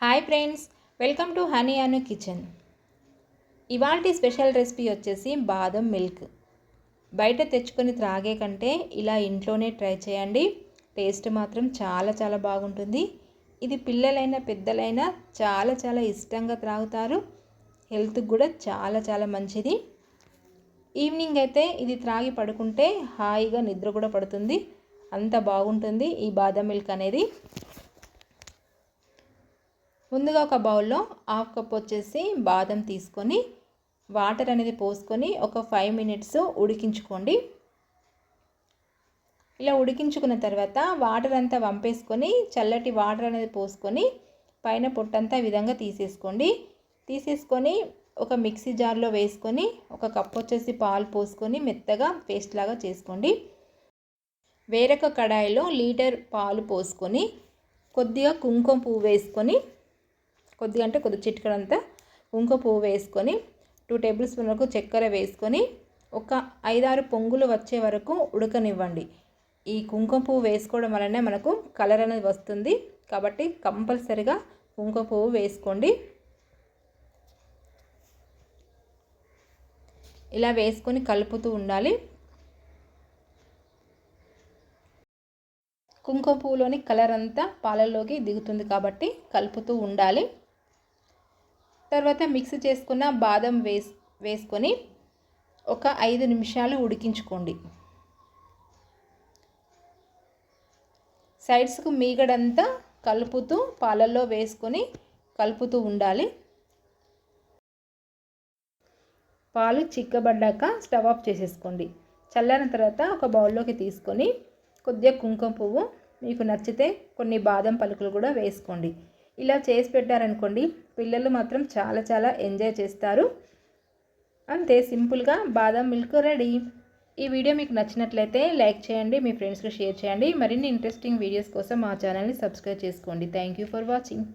Hi friends, welcome to honey Anu kitchen. ఇవాల్టి special recipe వచ్చేసి బాదం మిల్క్. బయట తెచ్చుకొని త్రాగే కంటే ఇలా ఇంట్లోనే ట్రై చేయండి. టేస్ట్ మాత్రం చాలా బాగుంటుంది. ఇది పిల్లలైనా పెద్దలైనా చాలా ఇష్టంగా త్రాగుతారు. హెల్త్కి కూడా చాలా మంచిది. ఈవినింగ్ అయితే ఇది త్రాగి పడుకుంటే హాయిగా నిద్ర కూడా పడుతుంది. అంత బాగుంటుంది ఈ బాదం మిల్క్ అనేది. ముందుగా ఒక బౌల్లో హాఫ్ కప్ వచ్చేసి బాదం తీసుకొని వాటర్ అనేది పోసుకొని ఒక 5 మినిట్స్ ఉడికించుకోండి. ఇలా ఉడికించుకున్న తర్వాత వాటర్ అంతా వంపేసుకొని చల్లటి వాటర్ అనేది పోసుకొని పైన పొట్టంతా ఈ విధంగా తీసేసుకొని ఒక మిక్సీ జార్లో వేసుకొని ఒక కప్ వచ్చేసి పాలు పోసుకొని మెత్తగా పేస్ట్ లాగా చేసుకోండి. వేరొక కడాయిలో లీటర్ పాలు పోసుకొని కొద్దిగా కుంకుమ పువ్వు వేసుకొని కొద్ది చిటికెడంతా కుంకుమ పువ్వు వేసుకొని 2 టేబుల్ స్పూన్ వరకు చక్కెర వేసుకొని ఒక 5-6 పొంగులు వచ్చే వరకు ఉడకనివ్వండి. ఈ కుంకుమ పువ్వు వేసుకోవడం వలన మనకు కలర్ అనేది వస్తుంది కాబట్టి కంపల్సరిగా కుంకుమ పువ్వు వేసుకోండి. ఇలా వేసుకొని కలుపుతూ ఉండాలి. కుంకుమ పువ్వులోని కలర్ అంతా పాలల్లోకి దిగుతుంది కాబట్టి కలుపుతూ ఉండాలి. తర్వాత మిక్స్ చేసుకున్న బాదం వేసుకొని ఒక 5 నిమిషాలు ఉడికించుకోండి. సైడ్స్కు మీగడంతా కలుపుతూ పాలల్లో వేసుకొని కలుపుతూ ఉండాలి. పాలు చిక్కబడ్డాక స్టవ్ ఆఫ్ చేసేసుకోండి. చల్లారిన తర్వాత ఒక బౌల్లోకి తీసుకొని కొద్దిగా కుంకుమ పువ్వు, మీకు నచ్చితే కొన్ని బాదం పలుకులు కూడా వేసుకోండి. ఇలా చేసి పెట్టారనుకోండి పిల్లలు మాత్రం చాలా ఎంజాయ్ చేస్తారు. అంతే, సింపుల్గా బాదం మిల్క్ రెడీ. ఈ వీడియో మీకు నచ్చినట్లయితే లైక్ చేయండి, మీ ఫ్రెండ్స్కి షేర్ చేయండి. మరిన్ని ఇంట్రెస్టింగ్ వీడియోస్ కోసం మా ఛానల్ని సబ్స్క్రైబ్ చేసుకోండి. Thank you for watching.